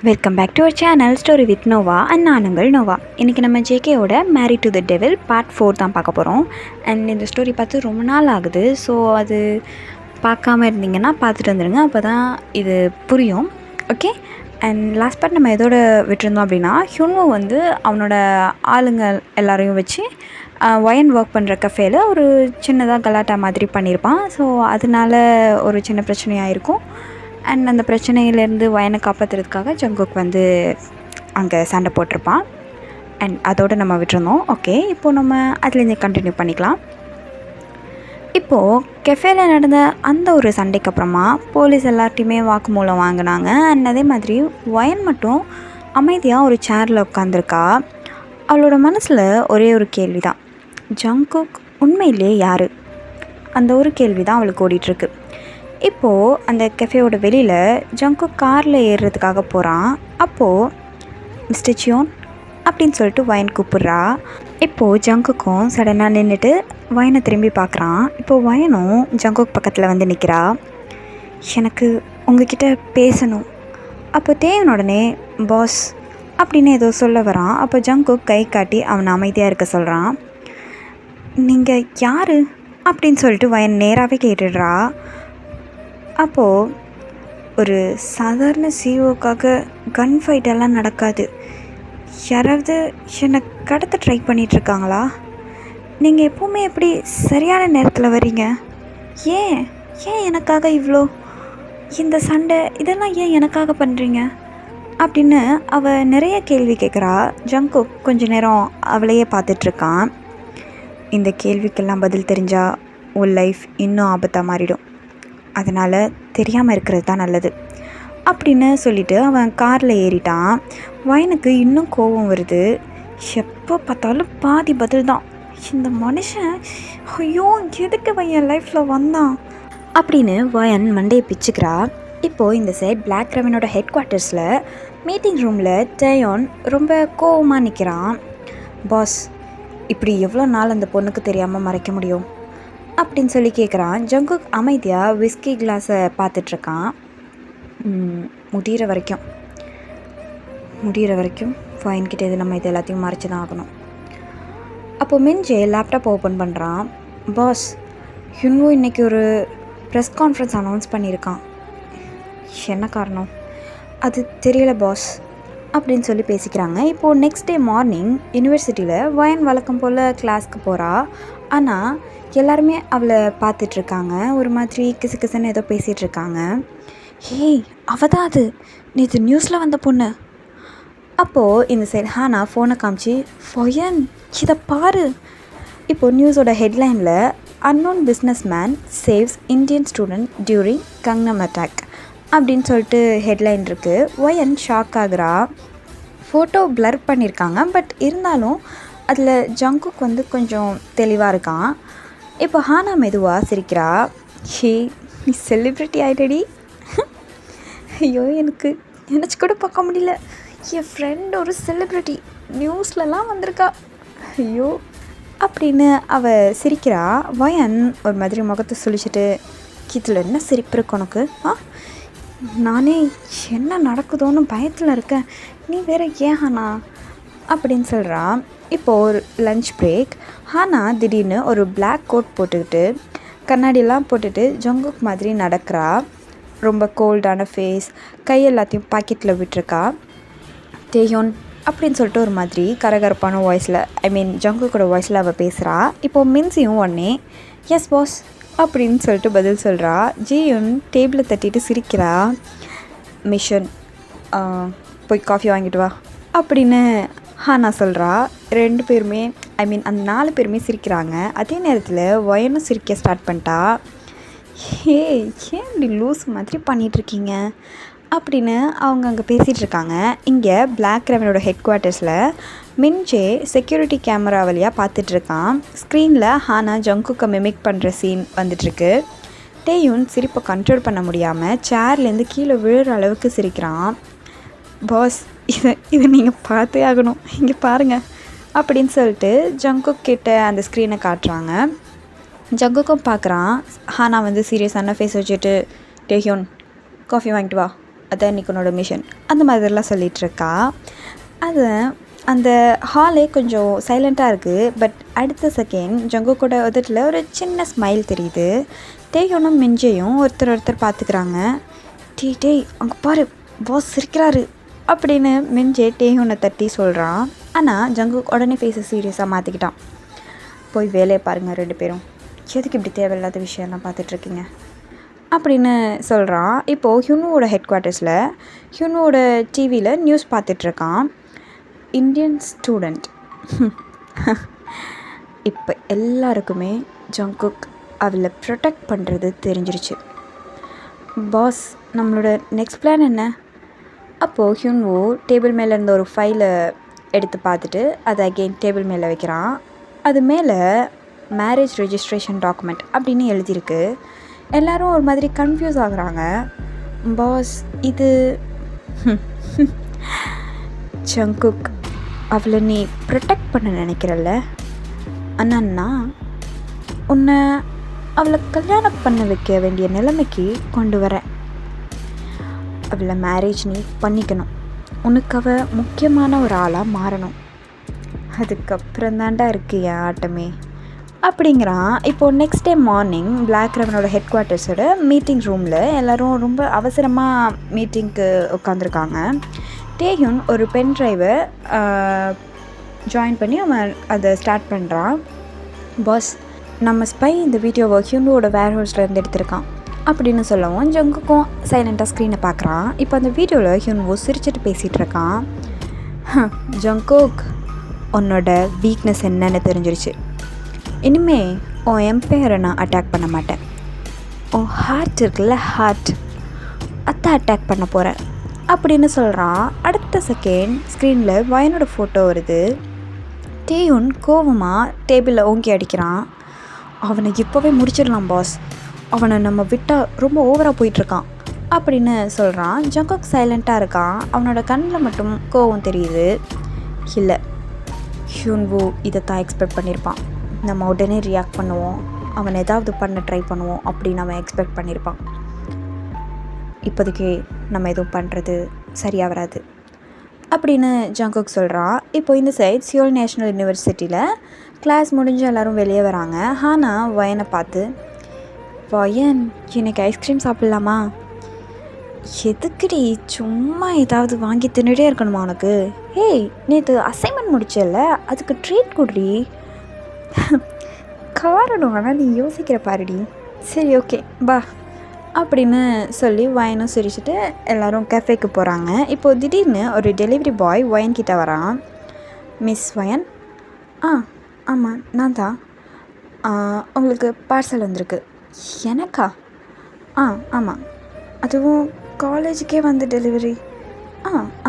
Welcome back to our channel story with Nova and நானுங்கள் Nova. இன்றைக்கி நம்ம ஜேகேயோட married to the devil part 4 தான் பார்க்க போகிறோம். அண்ட் இந்த ஸ்டோரி பார்த்து ரொம்ப நாள் ஆகுது. ஸோ அது பார்க்காம இருந்தீங்கன்னா பார்த்துட்டு வந்துடுங்க, அப்போ தான் இது புரியும். ஓகே. அண்ட் லாஸ்ட் பார்ட் நம்ம எதோட விட்டுருந்தோம் அப்படின்னா, ஹியூன்வோ வந்து அவனோட ஆளுங்க எல்லாரையும் வச்சு ஒயன் ஒர்க் பண்ணுற கஃபேல ஒரு சின்னதாக கலாட்டா மாதிரி பண்ணியிருப்பான். ஸோ அதனால ஒரு சின்ன பிரச்சனையாக இருக்கும். அண்ட் அந்த பிரச்சனையிலேருந்து வயனை காப்பாற்றுறதுக்காக ஜங்குக் வந்து அங்கே சண்டை போட்டிருப்பான். அண்ட் அதோடு நம்ம விட்டுருந்தோம். ஓகே, இப்போது நம்ம அதுலேருந்து கண்டினியூ பண்ணிக்கலாம். இப்போது கெஃபேல நடந்த அந்த ஒரு சண்டைக்கு அப்புறமா போலீஸ் எல்லார்ட்டையுமே வாக்குமூலம் வாங்கினாங்க. அண்ட் அதே மாதிரி வயன் மட்டும் அமைதியாக ஒரு சேரில் உட்காந்துருக்கா. அவளோட மனசில் ஒரே ஒரு கேள்வி தான், ஜங்குக் உண்மையிலே யார்? அந்த ஒரு கேள்வி தான் அவளுக்கு ஓடிட்டுருக்கு. இப்போது அந்த கெஃபேயோட வெளியில் ஜங்குக் காரில் ஏறுறதுக்காக போகிறான். அப்போது மிஸ்டர் சியோன் அப்படின்னு சொல்லிட்டு வயன் கூப்பிட்றா. இப்போது ஜங்குக்கும் சடனாக நின்றுட்டு வயனை திரும்பி பார்க்குறான். இப்போது வயனும் ஜங்குக் பக்கத்தில் வந்து நிற்கிறா. எனக்கு உங்ககிட்ட பேசணும். அப்போ தேவன் உடனே பாஸ் அப்படின்னு ஏதோ சொல்ல வரான். அப்போ ஜங்குக் கை காட்டி அவனை அமைதியாக இருக்க சொல்கிறான். நீங்கள் யார் அப்படின்னு சொல்லிட்டு வயன் நேராகவே கேட்டுடுறா. அப்போது ஒரு சாதாரண சிஓக்காக கன் ஃபைட்டெல்லாம் நடக்காது. யாராவது என்னை கடத்த ட்ரை பண்ணிகிட்ருக்காங்களா? நீங்கள் எப்போவுமே எப்படி சரியான நேரத்தில் வரீங்க? ஏன் ஏன் எனக்காக இவ்வளோ இந்த சண்டை இதெல்லாம் ஏன் எனக்காக பண்ணுறீங்க அப்படின்னு அவள் நிறைய கேள்வி கேட்குறா. ஜங்குக் கொஞ்ச நேரம் அவளையே பார்த்துட்ருக்கான். இந்த கேள்விக்கெல்லாம் பதில் தெரிஞ்சால் உன் லைஃப் இன்னும் ஆபத்தாக மாறிடும். அதனால் தெரியாமல் இருக்கிறது தான் நல்லது அப்படின்னு சொல்லிவிட்டு அவன் காரில் ஏறிட்டான். வயனுக்கு இன்னும் கோபம் வருது. எப்போ பார்த்தாலும் பாதி பதில் தான். இந்த மனுஷன் ஐயோ எதுக்கு என் லைஃப்பில் வந்தான் அப்படின்னு வயன் மண்டையை பிச்சுக்கிறா. இப்போது இந்த சைட் பிளாக் ரெவனோட ஹெட் குவார்ட்டர்ஸில் மீட்டிங் ரூமில் டேயோன் ரொம்ப கோபமாக நிற்கிறான். பாஸ், இப்படி எவ்வளோ நாள் அந்த பொண்ணுக்கு தெரியாமல் மறைக்க முடியும் அப்படின்னு சொல்லி கேட்குறான். ஜங்குக் அமைதியாக விஸ்கி கிளாஸை பார்த்துட்ருக்கான். முடிகிற வரைக்கும் ஃபைன்கிட்ட இது நம்ம இது எல்லாத்தையும் மறைச்சி தான் ஆகணும். அப்போது மின்ஜே லேப்டாப் ஓப்பன் பண்ணுறான். பாஸ், ஹியூன்வோ இன்றைக்கி ஒரு ப்ரெஸ் கான்ஃபரன்ஸ் அனௌன்ஸ் பண்ணியிருக்கான். என்ன காரணம் அது தெரியல பாஸ் அப்படின்னு சொல்லி பேசிக்கிறாங்க. இப்போது நெக்ஸ்ட் டே மார்னிங் யூனிவர்சிட்டியில் வயன் வழக்கம் போல் கிளாஸ்க்கு போகிறா. ஆனால் எல்லாருமே அவளை பார்த்துட்ருக்காங்க. ஒரு மாதிரி கிசுன்னு ஏதோ பேசிகிட்ருக்காங்க. ஹேய், அவள் தான் அது நேற்று நியூஸில் வந்த பொண்ணு. அப்போது இந்த சைட் ஹானா ஃபோனை காமிச்சு, வயன் இதை பாரு. இப்போது நியூஸோட ஹெட்லைனில் unknown businessman saves Indian student during Gangnam attack அப்படின்னு சொல்லிட்டு ஹெட்லைன் இருக்குது. வயன் ஷாக் ஆகுறா. ஃபோட்டோ பிளர் பண்ணியிருக்காங்க, பட் இருந்தாலும் அதில் ஜங்குக் வந்து கொஞ்சம் தெளிவாக இருக்கான். இப்போ ஹானா மெதுவாக சிரிக்கிறா. ஹே, நீ செலிப்ரிட்டி ஆகிட்டடி. ஐயோ, எனக்கு நினச்சி கூட பார்க்க முடியல. என் ஃப்ரெண்ட் ஒரு செலிப்ரிட்டி நியூஸ்லலாம் வந்திருக்கா. ஐயோ அப்படின்னு அவள் சிரிக்கிறா. வயன் ஒரு மாதிரி முகத்தை சுழிச்சிட்டு, இதில் என்ன சிரிப்பு இருக்கு உனக்கு? நானே என்ன நடக்குதோன்னு பயத்தில் இருக்கேன், நீ வேற ஏன் ஹானா அப்படின்னு சொல்கிறா. இப்போது ஒரு லஞ்ச் பிரேக். ஹானா திடீர்னு ஒரு பிளாக் கோட் போட்டுக்கிட்டு கண்ணாடியெல்லாம் போட்டுட்டு ஜங்குக் மாதிரி நடக்கிறா. ரொம்ப கோல்டான ஃபேஸ், கை எல்லாத்தையும் பாக்கெட்டில் விட்டுருக்கா. தேயோன் அப்படின்னு சொல்லிட்டு ஒரு மாதிரி கரகரப்பான வாய்ஸில் ஜங்குக்கோட வாய்ஸில் அவள் பேசுகிறா. இப்போது மின்சியும் உடனே எஸ் பாஸ் அப்படின்னு சொல்லிட்டு பதில் சொல்கிறா. ஜியும் டேபிளை தட்டிட்டு சிரிக்கிறா. மிஷன், போய் காஃபி வாங்கிட்டு வா அப்படின்னு ஹானா சொல்கிறா. ரெண்டு பேருமே அந்த 4 பேருமே சிரிக்கிறாங்க. அதே நேரத்தில் வயனும் சிரிக்க ஸ்டார்ட் பண்ணிட்டா. ஏ, ஏன் இப்படி லூஸ் மாதிரி பண்ணிகிட்ருக்கீங்க அப்படின்னு அவங்க அங்கே பேசிகிட்டு இருக்காங்க. இங்கே பிளாக் ரெவனோட ஹெட் குவார்ட்டர்ஸில் மின்ஜே செக்யூரிட்டி கேமரா வழியாக பார்த்துட்ருக்கான். ஸ்க்ரீனில் ஹானா ஜங்குக்கை மிமிக் பண்ணுற சீன் வந்துட்டுருக்கு. டேயூன் சிரிப்பை கண்ட்ரோல் பண்ண முடியாமல் சேர்லேருந்து கீழே விழுற அளவுக்கு சிரிக்கிறான். பாஸ், இதை நீங்கள் பார்த்தே ஆகணும், இங்கே பாருங்கள் அப்படின்னு சொல்லிட்டு ஜங்குக் கிட்ட அந்த ஸ்க்ரீனை காட்டுறாங்க. ஜங்குக்கும் பார்க்குறான். ஹானா வந்து சீரியஸான ஃபேஸ் வச்சுட்டு, டேஹியோன் காஃபி வாங்கிட்டு வா அதான் இன்றைக்கி உன்னோட மிஷன் அந்த மாதிரிலாம் சொல்லிகிட்ருக்கா. அது அந்த ஹாலே கொஞ்சம் சைலண்ட்டாக இருக்குது. பட் அடுத்த செகண்ட் ஜங்குக்கோட உதட்டில் ஒரு சின்ன ஸ்மைல் தெரியுது. டேஹியூனும் மின்ஜேயும் ஒருத்தர் பார்த்துக்கிறாங்க. டேய் அங்கே பாரு, பாஸ் சிரிக்கிறாரு அப்படின்னு மின்ஜே டேஹியூனை தட்டி சொல்கிறான். ஆனால் ஜங்குக் உடனே ஃபேஸை சீரியஸாக மாற்றிக்கிட்டான். போய் வேலையை பாருங்கள் 2 பேரும், எதுக்கு இப்படி தேவையில்லாத விஷயம்லாம் பார்த்துட்ருக்கீங்க அப்படின்னு சொல்கிறான். இப்போது ஹியூனுவோட ஹெட் குவார்ட்டர்ஸில் ஹியூனுவோட டிவியில் நியூஸ் பார்த்துட்ருக்கான். Indian student. இப்போ எல்லாருக்குமே ஜங்குக் அவளை ப்ரொடெக்ட் பண்ணுறது தெரிஞ்சிருச்சு. பாஸ், நம்மளோட நெக்ஸ்ட் பிளான் என்ன? அப்போது ஹியூன்வோ டேபிள் மேலே இருந்த ஒரு ஃபைலை எடுத்து பார்த்துட்டு அதை அகெயின் டேபிள் மேலே வைக்கிறான். அது மேலே மேரேஜ் ரெஜிஸ்ட்ரேஷன் டாக்குமெண்ட் அப்படின்னு எழுதியிருக்கு. எல்லோரும் ஒரு மாதிரி கன்ஃபியூஸ் ஆகுறாங்க. பாஸ், இது ஜங்குக், அவளை நீ ப்ரொடெக்ட் பண்ண நினைக்கிறல்ல, அண்ணா உன்னை அவளை கல்யாணம் பண்ண வைக்க வேண்டிய நிலைமைக்கு கொண்டு வரேன். அவளை மேரேஜ் நீ பண்ணிக்கணும். உனக்கு அவள் முக்கியமான ஒரு ஆளாக மாறணும். அதுக்கப்புறம் தாண்டா இருக்குது என் ஆட்டமே அப்படிங்கிறான். இப்போது நெக்ஸ்ட் டே மார்னிங் பிளாக் ரெவனோட ஹெட் குவார்ட்டர்ஸோட மீட்டிங் ரூமில் எல்லோரும் ரொம்ப அவசரமாக மீட்டிங்க்கு உட்காந்துருக்காங்க. டேஹியூன் ஒரு பென் ட்ரைவை ஜாயின் பண்ணி அவன் அதை ஸ்டார்ட் பண்ணுறான். பாஸ், நம்ம ஸ்பை இந்த வீடியோவை ஹியூனுவோட வேர் ஹவுஸில் இருந்து எடுத்திருக்கான் அப்படின்னு சொல்லவும் ஜங்குக்கும் சைலண்ட்டாக ஸ்க்ரீனை பார்க்குறான். இப்போ அந்த வீடியோவில் ஹியூனுவோ சிரிச்சிட்டு பேசிகிட்டு இருக்கான். ஜங்குக், உன்னோட வீக்னஸ் என்னன்னு தெரிஞ்சிருச்சு. இனிமே உன் எம்பையரை நான் அட்டாக் பண்ண மாட்டேன். உன் ஹார்ட் இருக்குல்ல, ஹார்ட், அதை அட்டாக் பண்ண போகிறேன் அப்படின்னு சொல்கிறான். அடுத்த செகண்ட் ஸ்க்ரீனில் வயனோட ஃபோட்டோ வருது. டேஹியூன் கோவமாக டேபிளில் ஓங்கி அடிக்கிறான். அவனை இப்போவே முடிச்சிடலாம் பாஸ், அவனை நம்ம விட்டால் ரொம்ப ஓவராக போயிட்டுருக்கான் அப்படின்னு சொல்கிறான். ஜங்குக் சைலண்ட்டாக இருக்கான். அவனோட கண்ணில் மட்டும் கோவம் தெரியுது. இல்லை, ஹியூன்வோ இதை தான் எக்ஸ்பெக்ட் பண்ணியிருப்பான். நம்ம உடனே ரியாக்ட் பண்ணுவோம், அவன் ஏதாவது பண்ண ட்ரை பண்ணுவோம் அப்படின்னு அவன் எக்ஸ்பெக்ட் பண்ணியிருப்பான். இப்போதைக்கு நம்ம எதுவும் பண்ணுறது சரியாக வராது அப்படின்னு ஜங்குக் சொல்கிறான். இப்போ இந்த சைட் சியோல் நேஷ்னல் யூனிவர்சிட்டியில் கிளாஸ் முடிஞ்சு எல்லோரும் வெளியே வராங்க. ஆனால் வயனை பார்த்து, வயன் இன்னைக்கு ஐஸ்கிரீம் சாப்பிட்லாமா? எதுக்குடி சும்மா ஏதாவது வாங்கி தின்னுட்டே இருக்கணுமா உனக்கு? ஏய், நேற்று அசைன்மெண்ட் முடிச்சல, அதுக்கு ட்ரீட் கொடுடி. காரணம் ஆனால் நீ யோசிக்கிற பாருடி. சரி, ஓகே பா அப்படின்னு சொல்லி வயனும் சிரிச்சுட்டு எல்லோரும் கேஃபேக்கு போகிறாங்க. இப்போது திடீர்னு ஒரு டெலிவரி பாய் வயன் கிட்டே வரான். மிஸ் வயன்? ஆமாம் நான் தான். உங்களுக்கு பார்சல் வந்திருக்கு. எனக்கா? ஆமாம். அதுவும் காலேஜுக்கே வந்து டெலிவரி?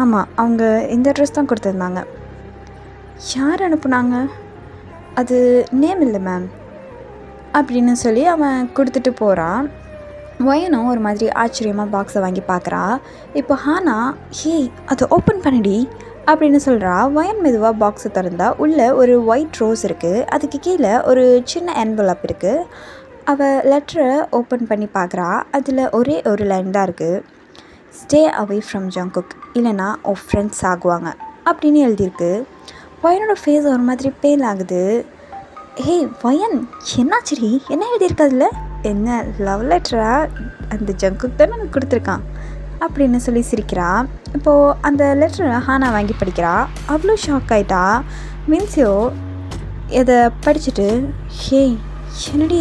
ஆமாம், அவங்க இந்த அட்ரஸ் தான் கொடுத்துருந்தாங்க. யார் அனுப்புனாங்க? அது நேம் இல்லை மேம் அப்படின்னு சொல்லி அவன் கொடுத்துட்டு போகிறான். வயனும் ஒரு மாதிரி ஆச்சரியமாக பாக்ஸை வாங்கி பார்க்குறா. இப்போ ஹானா, ஹே அதை ஓப்பன் பண்ணிடி அப்படின்னு சொல்கிறா. வயன் மெதுவாக பாக்ஸை திறந்தா உள்ளே ஒரு ஒயிட் ரோஸ் இருக்குது. அதுக்கு கீழே ஒரு சின்ன என்வலப் இருக்குது. அவள் லெட்டரை ஓப்பன் பண்ணி பார்க்குறா. அதில் ஒரே ஒரு லைன் தான் இருக்குது. ஸ்டே அவே ஃப்ரம் ஜங்குக், இல்லைனா ஓ ஃப்ரெண்ட்ஸ் ஆகுவாங்க அப்படின்னு எழுதியிருக்கு. வயனோட ஃபேஸ் ஒரு மாதிரி பேல் ஆகுது. ஹே வயன், என்னாச்சரி? என்ன எழுதியிருக்கு அதில்? என்ன லவ் லெட்டரா? அந்த ஜங்குக் தான் எனக்கு கொடுத்துருக்கான் அப்படின்னு சொல்லி சிரிக்கிறா. இப்போது அந்த லெட்டரை ஹானா வாங்கி படிக்கிறா. அவ்வளோ ஷாக் ஆகிட்டா. மின்சியோ இதை படிச்சுட்டு, ஹே என்னடி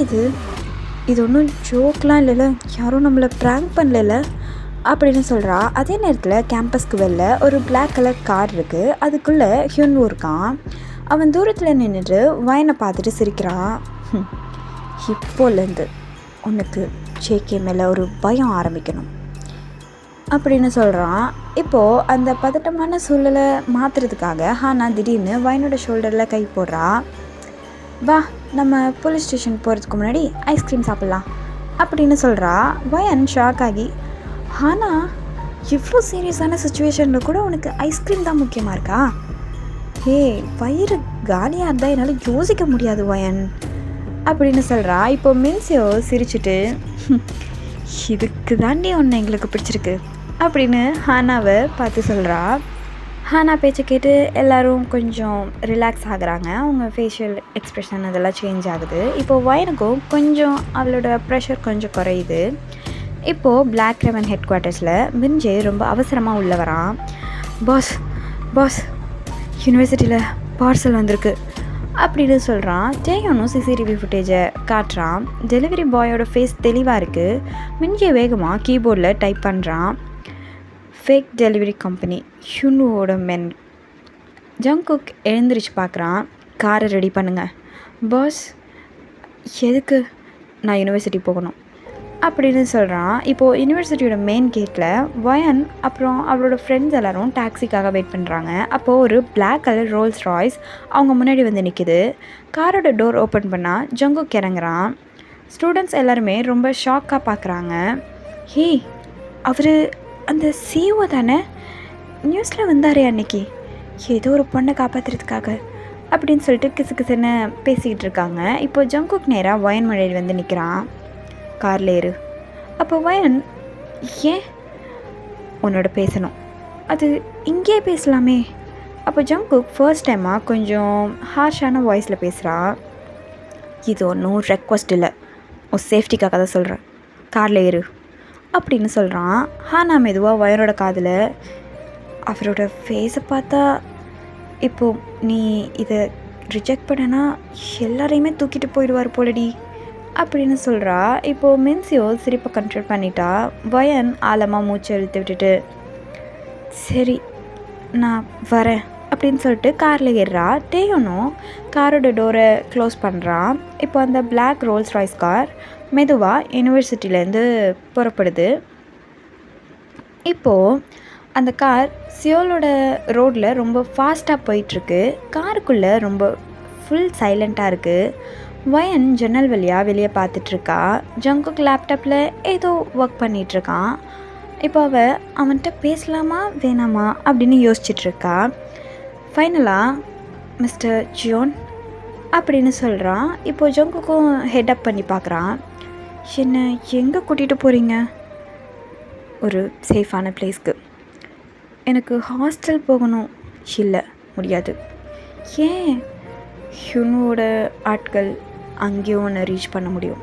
இது ஒன்றும் ஜோக்லாம் இல்லைல்ல, யாரும் நம்மளை ப்ராங்க் பண்ணல அப்படின்னு சொல்கிறா. அதே நேரத்தில் கேம்பஸ்க்கு வெளில ஒரு பிளாக் கலர் கார் இருக்குது. அதுக்குள்ளே ஹியூன்வோ இருக்கான். அவன் தூரத்தில் நின்றுட்டு வயனை பார்த்துட்டு சிரிக்கிறான். இப்போலேருந்து உனக்கு ஜேகே மேலே ஒரு பயம் ஆரம்பிக்கணும் அப்படின்னு சொல்கிறான். இப்போது அந்த பதட்டமான சூழலை மாற்றுறதுக்காக ஹானா திடீர்னு வயனோட ஷோல்டரில் கை போடுறா. வா, நம்ம போலீஸ் ஸ்டேஷன் போகிறதுக்கு முன்னாடி ஐஸ்கிரீம் சாப்பிட்லாம் அப்படின்னு சொல்கிறா. வயன் ஷாக் ஆகி, ஹானா இவ்வளோ சீரியஸான சுச்சுவேஷனில் கூட உனக்கு ஐஸ்கிரீம் தான் முக்கியமாக இருக்கா? ஹே, வயிறு காலியாக இருந்தால் என்னால் யோசிக்க முடியாது வயன் அப்படின்னு சொல்கிறா. இப்போ மின்சியோ சிரிச்சுட்டு, இதுக்கு தாண்டி ஒன்று எங்களுக்கு பிடிச்சிருக்கு அப்படின்னு ஹானாவை பார்த்து சொல்கிறா. ஹானா பேச்சை கேட்டு எல்லோரும் கொஞ்சம் ரிலாக்ஸ் ஆகுறாங்க. அவங்க ஃபேஷியல் எக்ஸ்ப்ரெஷன் அதெல்லாம் சேஞ்ச் ஆகுது. இப்போது வயனுக்கும் கொஞ்சம் அவளோட ப்ரெஷர் கொஞ்சம் குறையுது. இப்போது பிளாக் ரெவன் ஹெட் குவார்ட்டர்ஸில் மின்ஜே ரொம்ப அவசரமாக உள்ள வரான். பாஸ் பாஸ் யூனிவர்சிட்டியில் பார்சல் வந்திருக்கு அப்படின்னு சொல்கிறான். ஜெயனும் சிசிடிவி ஃபுட்டேஜை காட்டுறான். டெலிவரி பாயோட ஃபேஸ் தெளிவாக இருக்குது. மின்ஜே வேகமாக கீபோர்டில் டைப் பண்ணுறான். ஃபேக் டெலிவரி கம்பெனி ஹுன்வோட மென். ஜங்குக் எழுந்திரிச்சு பார்க்குறான். காரை ரெடி பண்ணுங்க. பாஸ் எதுக்கு? நான் யூனிவர்சிட்டி போகணும் அப்படின்னு சொல்கிறான். இப்போது யூனிவர்சிட்டியோட மெயின் கேட்டில் வயன் அப்புறம் அவளோட ஃப்ரெண்ட்ஸ் எல்லோரும் டாக்ஸிக்காக வெயிட் பண்ணுறாங்க. அப்போது ஒரு பிளாக் கலர் ரோல்ஸ் ராய்ஸ் அவங்க முன்னாடி வந்து நிற்கிது. காரோட டோர் ஓப்பன் பண்ணால் ஜங்குக் இறங்குறான். ஸ்டூடெண்ட்ஸ் எல்லாருமே ரொம்ப ஷாக்காக பார்க்குறாங்க. ஹே, அவர் அந்த சிஓ தானே? நியூஸில் வந்தாரே அன்னைக்கு, ஏதோ ஒரு பொண்ணை காப்பாற்றுறதுக்காக அப்படின்னு சொல்லிட்டு கிசு கிசுன்னு பேசிக்கிட்டு இருக்காங்க. இப்போ ஜங்குக் நேராக வயன் மழையில் வந்து நிற்கிறான். காரில் ஏறு. அப்போ வயன், ஏன்? உன்னோட பேசணும். அது இங்கே பேசலாமே. அப்போ ஜங்குக் ஃபர்ஸ்ட் டைமாக கொஞ்சம் ஹார்ஷான வாய்ஸில் பேசுகிறான். இது ஒன்றும் ரெக்வஸ்ட் இல்லை, உன் சேஃப்டிக்காக தான் சொல்கிறேன். காரில் ஏறு அப்படின்னு சொல்கிறான். ஹானா மெதுவாக வயனோட காதில், அவரோட ஃபேஸை பார்த்தா இப்போது நீ இதை ரிஜெக்ட் பண்ணனா எல்லாரையுமே தூக்கிட்டு போயிடுவார் போலடி அப்படின்னு சொல்கிறா. இப்போது மின்சியோ சிரிப்பை கண்ட்ரோல் பண்ணிட்டா. வயன் ஆழமாக மூச்சு இழுத்து விட்டுட்டு, சரி நான் வரேன் அப்படின்னு சொல்லிட்டு காரில் ஏறுறா. டேயோனும் காரோட டோரை க்ளோஸ் பண்ணுறான். இப்போ அந்த பிளாக் ரோல்ஸ் ராய்ஸ் கார் மெதுவாக யூனிவர்சிட்டியிலேருந்து புறப்படுது. இப்போது அந்த கார் சியோலோட ரோடில் ரொம்ப ஃபாஸ்ட்டாக போயிட்டுருக்கு. காருக்குள்ளே ரொம்ப ஃபுல் சைலண்ட்டாக இருக்குது. வயன் ஜன்னல் வழியாக வெளியே பார்த்துட்ருக்கா. ஜங்குக் லேப்டாப்பில் ஏதோ ஒர்க் பண்ணிகிட்ருக்கான். இப்போ அவன்கிட்ட பேசலாமா வேணாமா அப்படின்னு யோசிச்சிட்ருக்கா. ஃபைனலாக மிஸ்டர் ஜியோன் அப்படின்னு சொல்கிறான். இப்போது ஜங்குக்கும் ஹெட்அப் பண்ணி பார்க்குறான். என்ன எங்கே கூட்டிகிட்டு போகிறீங்க? ஒரு சேஃபான பிளேஸ்க்கு. எனக்கு ஹாஸ்டல் போகணும். இல்லை, முடியாது. ஏன்? ஹுனோட ஆட்கள் அங்கேயும் ஒன்று ரீச் பண்ண முடியும்.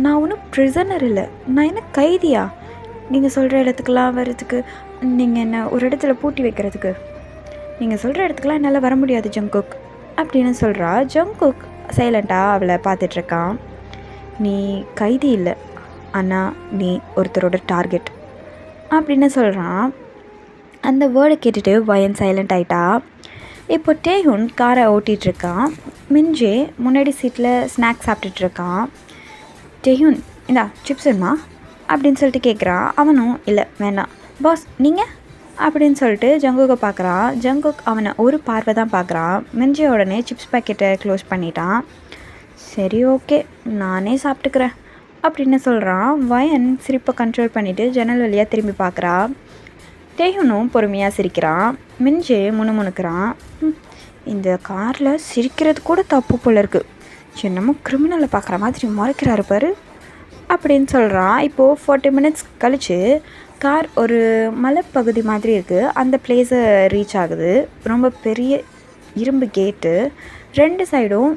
நான் ஒன்றும் ப்ரிசனர் இல்லை. நான் என்ன கைதியா? நீங்கள் சொல்கிற இடத்துக்கெலாம் வர்றதுக்கு, நீங்கள் என்ன ஒரு இடத்துல பூட்டி வைக்கிறதுக்கு, நீங்கள் சொல்கிற இடத்துக்கெலாம் என்னால் வர முடியாது ஜங்குக் அப்படின்னு சொல்கிறா. ஜங்குக் சைலண்ட்டாக அவளை பார்த்துட்ருக்கான். நீ கைதி இல்லை, ஆனால் நீ ஒருத்தரோட டார்கெட் அப்படின்னு சொல்கிறான். அந்த வேர்டை கேட்டுட்டு வயன் சைலண்ட் ஆகிட்டா. இப்போ டேஹுன் காரை ஓட்டிகிட்ருக்கான். மின்ஜே முன்னாடி சீட்டில் ஸ்நாக்ஸ் சாப்பிட்டுட்ருக்கான். டேஹுன், இந்தா சிப்ஸ் வேணுமா அப்படின்னு சொல்லிட்டு கேட்குறான். அவனும் இல்லை வேணாம். பாஸ் நீங்கள் அப்படின்னு சொல்லிட்டு ஜங்குக்கை பார்க்குறான். ஜங்குக் அவனை ஒரு பார்வை தான் பார்க்குறான். மின்ஜே உடனே சிப்ஸ் பேக்கெட்டை க்ளோஸ் பண்ணிட்டான். சரி ஓகே, நானே சாப்பிட்டுக்கிறேன் அப்படின்னு சொல்கிறான். வயன் சிரிப்பை கண்ட்ரோல் பண்ணிவிட்டு ஜன்னல் வழியாக திரும்பி பார்க்குறா. டேஹுனும் பொறுமையாக சிரிக்கிறான். மின்ஜே முணுமுணுக்கிறான். இந்த காரில் சிரிக்கிறது கூட தப்பு போல இருக்குது, என்னமோ கிரிமினலை பார்க்குற மாதிரி மறைக்கிறாரு பாரு அப்படின்னு சொல்கிறான். இப்போது 40 minutes கழித்து கார் ஒரு மலைப்பகுதி மாதிரி இருக்குது. அந்த பிளேஸை ரீச் ஆகுது. ரொம்ப பெரிய இரும்பு கேட்டு, 2 சைடும்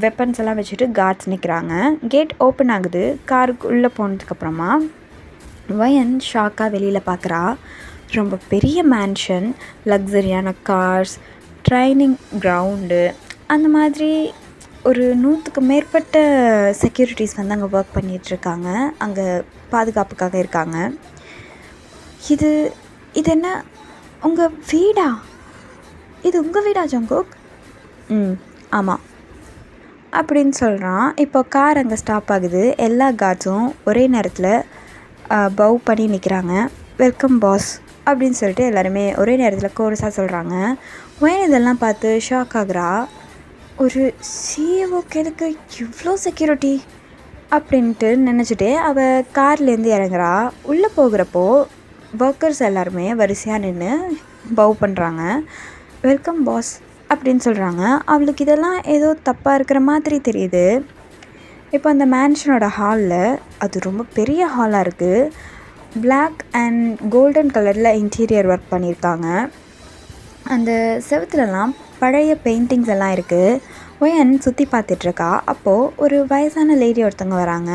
வெப்பன்ஸ் எல்லாம் வச்சுட்டு கார்ட்ஸ் நிற்கிறாங்க. கேட் ஓப்பன் ஆகுது. காருக்கு உள்ளே போனதுக்கப்புறமா வயன் ஷாக்காக வெளியில் பார்க்குறா. ரொம்ப பெரிய மேன்ஷன், லக்ஸரியான கார்ஸ், ட்ரைனிங் கிரவுண்டு, அந்த மாதிரி ஒரு 100க்கு மேற்பட்ட செக்யூரிட்டிஸ் வந்து அங்கே ஒர்க் பண்ணிகிட்ருக்காங்க. அங்கே பாதுகாப்புக்காக இருக்காங்க. இது என்ன உங்கள் வீடா? இது உங்கள் வீடா ஜங்குக்? ஆமாம் அப்படின்னு சொல்கிறான். இப்போ கார் அங்கே ஸ்டாப் ஆகுது. எல்லா கார்ட்ஸும் ஒரே நேரத்தில் பவ் பண்ணி நிற்கிறாங்க. வெல்கம் பாஸ் அப்படின்னு சொல்லிட்டு எல்லாருமே ஒரே நேரத்தில் கோரஸாக சொல்கிறாங்க. வயன் இதெல்லாம் பார்த்து ஷாக் ஆகுறா. ஒரு சிஓக்கு எதுக்கு இவ்வளோ செக்யூரிட்டி அப்படின்ட்டு நினச்சிட்டே அவள் கார்லேருந்து இறங்குறா. உள்ளே போகிறப்போ ஒர்க்கர்ஸ் எல்லாருமே வரிசையாக நின்று பவ் பண்ணுறாங்க. வெல்கம் பாஸ் அப்படின்னு சொல்கிறாங்க. அவளுக்கு இதெல்லாம் ஏதோ தப்பாக இருக்கிற மாதிரி தெரியுது. இப்போ அந்த மேன்ஷனோட ஹாலில், அது ரொம்ப பெரிய ஹாலாக இருக்குது. Black அண்ட் கோல்டன் கலரில் இன்டீரியர் ஒர்க் பண்ணியிருக்காங்க. அந்த செவுத்துலலாம் பழைய பெயிண்டிங்ஸ் எல்லாம் இருக்குது. ஒயன் சுற்றி பார்த்துட்ருக்கா. அப்போது ஒரு வயசான லேடி ஒருத்தவங்க வராங்க.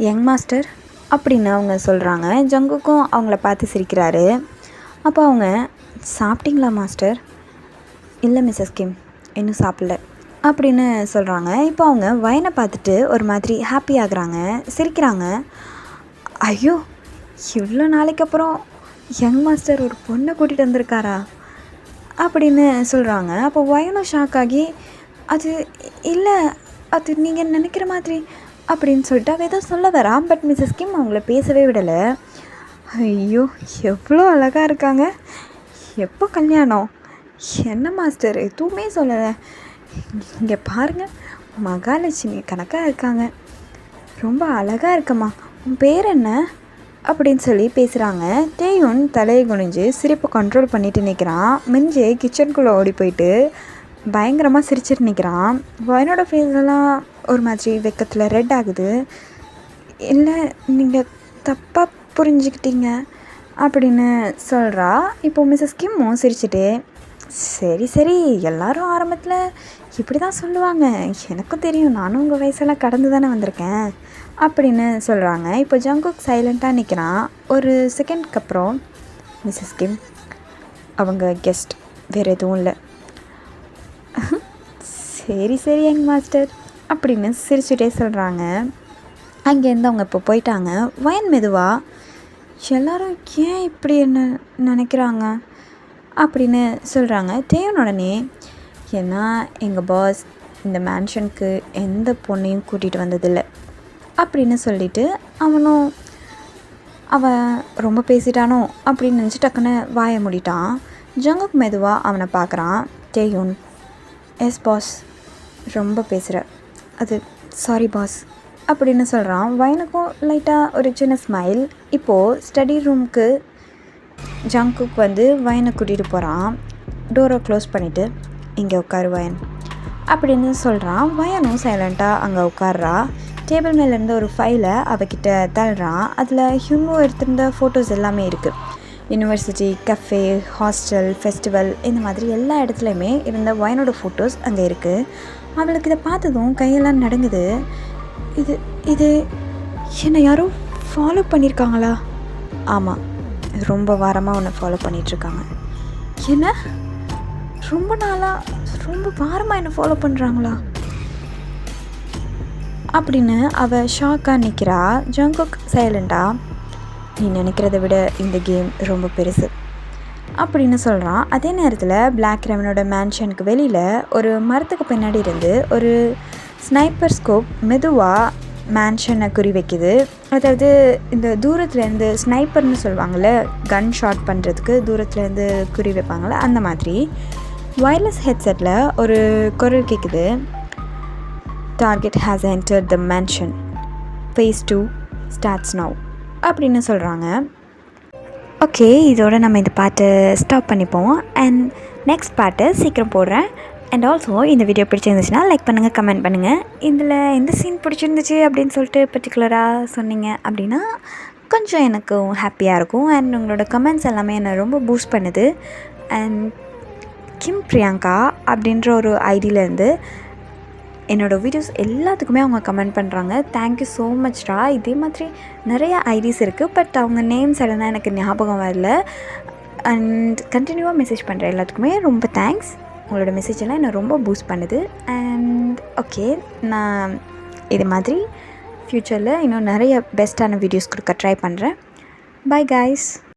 யங் மாஸ்டர் அப்படின்னு அவங்க சொல்கிறாங்க. ஜங்குக்கும் அவங்கள பார்த்து சிரிக்கிறாரு. அப்போ அவங்க, சாப்பிட்டீங்களா மாஸ்டர்? இல்லை மிஸ்ஸஸ் கிம், இன்னும் சாப்பிடல அப்படின்னு சொல்கிறாங்க. இப்போ அவங்க வயனை பார்த்துட்டு ஒரு மாதிரி ஹாப்பி ஆகுறாங்க, சிரிக்கிறாங்க. ஐயோ, இவ்வளோ நாளைக்கு அப்புறம் யங் மாஸ்டர் ஒரு பொண்ணை கூட்டிகிட்டு வந்திருக்காரா அப்படின்னு சொல்கிறாங்க. அப்போ வயனும் ஷாக் ஆகி, அது இல்லை, அது நீங்கள் நினைக்கிற மாதிரி அப்படின்னு சொல்லிட்டு அவள் ஏதோ சொல்ல வரா. பட் மிஸ்ஸஸ் கிம் அவங்கள பேசவே விடலை. ஐயோ, எவ்வளோ அழகாக இருக்காங்க, எப்போ கல்யாணம், என்ன மாஸ்டர் எதுவுமே சொல்லலை, இங்கே பாருங்கள் மகாலட்சுமி கணக்காக இருக்காங்க, ரொம்ப அழகாக இருக்கம்மா, உன் பேர் என்ன அப்படின்னு சொல்லி பேசுகிறாங்க. டேயுன் தலையை குனிஞ்சு சிரிப்பை கண்ட்ரோல் பண்ணிட்டு நிற்கிறான். மிஞ்சே கிச்சனுக்குள்ளே ஓடி போயிட்டு பயங்கரமாக சிரிச்சிட்டு நிற்கிறான். வயனோட ஃபேஸ்லாம் ஒரு மாதிரி வெக்கத்தில் ரெட் ஆகுது. இல்லை, நீங்கள் தப்பாக புரிஞ்சுக்கிட்டீங்க அப்படின்னு சொல்கிறா. இப்போது மிஸ்ஸஸ் கிம்மும் சிரிச்சிட்டு, சரி சரி, எல்லோரும் ஆரம்பத்தில் இப்படி தான் சொல்லுவாங்க, எனக்கும் தெரியும், நானும் உங்கள் வயசெல்லாம் கடந்து தானே வந்திருக்கேன் அப்படின்னு சொல்கிறாங்க. இப்போ ஜங்குக் சைலண்ட்டாக நிற்கிறான். ஒரு செகண்ட்க்கு அப்புறம், மிஸ்ஸஸ் கிம் அவங்க கெஸ்ட், வேறு எதுவும் இல்லை. சரி சரி யங் மாஸ்டர் அப்படின்னு சிரிச்சுட்டே சொல்கிறாங்க. அங்கேருந்து அவங்க இப்போ போயிட்டாங்க. வயன் மெதுவாக, எல்லோரும் ஏன் இப்படி என்ன நினைக்கிறாங்க அப்படின்னு சொல்கிறாங்க. தேவன் உடனே, ஏன்னா எங்கள் பாஸ் இந்த மேன்ஷனுக்கு எந்த பொண்ணையும் கூட்டிகிட்டு வந்ததில்லை அப்படின்னு சொல்லிவிட்டு அவனும் அவன் ரொம்ப பேசிட்டானோ அப்படின்னு நினச்சி டக்குன்னு வாயை மூடிட்டான். ஜங்குக் மெதுவாக அவனை பார்க்குறான். டேயுன், எஸ் பாஸ், ரொம்ப பேசுகிற, அது சாரி பாஸ் அப்படின்னு சொல்கிறான். வயனுக்கும் லைட்டாக ஒரு சின்ன ஸ்மைல். இப்போது ஸ்டடி ரூமுக்கு ஜங்குக் வந்து வயனை கூட்டிகிட்டு போகிறான். டோரை க்ளோஸ் பண்ணிவிட்டு, இங்கே உட்காரு வயன் அப்படின்னு சொல்கிறான். வயனும் சைலண்ட்டாக அங்கே உட்கார்றா. டேபிள் மேலேருந்து ஒரு ஃபைலை அவகிட்ட தள்ளுறான். அதில் ஹியூமோ எடுத்திருந்த ஃபோட்டோஸ் எல்லாமே இருக்குது. யூனிவர்சிட்டி, கஃபே, ஹாஸ்டல், ஃபெஸ்டிவல், இந்த மாதிரி எல்லா இடத்துலையுமே இருந்த வயனோட ஃபோட்டோஸ் அங்கே இருக்குது. அவளுக்கு இதை பார்த்ததும் கையெல்லாம் நடுங்குது. இது இது என்னை யாரும் ஃபாலோ பண்ணியிருக்காங்களா? ஆமாம், ரொம்ப வாரமாக உன்னை ஃபாலோ பண்ணிகிட்ருக்காங்க. என்ன, ரொம்ப நாளாக ரொம்ப வாரமாக என்னை ஃபாலோ பண்ணுறாங்களா அப்படின்னு அவள் ஷாக்காக நிற்கிறா. ஜங்குக் சைலண்ட்டாக, நீ நினைக்கிறத விட இந்த கேம் ரொம்ப பெருசு அப்படின்னு சொல்கிறான். அதே நேரத்தில் பிளாக் ரெவனோட மேன்ஷனுக்கு வெளியில் ஒரு மரத்துக்கு பின்னாடி இருந்து ஒரு ஸ்னைப்பர் ஸ்கோப் மெதுவாக மேன்ஷனை குறி வைக்குது. அதாவது இந்த தூரத்துலேருந்து ஸ்னைப்பர்னு சொல்லுவாங்கள்ல, கன் ஷாட் பண்ணுறதுக்கு தூரத்துலேருந்து குறி வைப்பாங்கள்ல, அந்த மாதிரி வயர்லெஸ் ஹெட்செட்டில் ஒரு குரல் கேட்குது. Target has entered the mansion, phase 2 starts now அப்படின்னு சொல்கிறாங்க. ஓகே, இதோட நம்ம இந்த பாட்டை ஸ்டாப் பண்ணிப்போம். அண்ட் நெக்ஸ்ட் பாட்டை சீக்கிரம் போடுறேன். அண்ட் ஆல்சோ இந்த வீடியோ பிடிச்சிருந்துச்சுன்னா லைக் பண்ணுங்கள், கமெண்ட் பண்ணுங்கள். இதில் எந்த சீன் பிடிச்சிருந்துச்சு அப்படின்னு சொல்லிட்டு பர்டிகுலராக சொன்னீங்க அப்படின்னா கொஞ்சம் எனக்கும் ஹாப்பியாக இருக்கும். அண்ட் உங்களோட கமெண்ட்ஸ் எல்லாமே என்னை ரொம்ப பூஸ்ட் பண்ணுது. அண்ட் கிம் பிரியங்கா அப்படின்ற ஒரு ஐடியிலேருந்து என்னோடய வீடியோஸ் எல்லாத்துக்குமே அவங்க கமெண்ட் பண்ணுறாங்க. தேங்க்யூ ஸோ மச்டா. இதே மாதிரி நிறைய ஐடிஸ் இருக்குது, பட் அவங்க நேம்ஸ் எல்லாம் எனக்கு ஞாபகம் வரல. அண்ட் கண்டினியூவாக மெசேஜ் பண்ணுற எல்லாத்துக்குமே ரொம்ப தேங்க்ஸ். உங்களோட மெசேஜ் எல்லாம் என்னை ரொம்ப பூஸ்ட் பண்ணுது. அண்ட் ஓகே, நான் இது மாதிரி ஃப்யூச்சரில் இன்னும் நிறைய பெஸ்ட்டான வீடியோஸ் கொடுக்க ட்ரை பண்ணுறேன். Bye guys.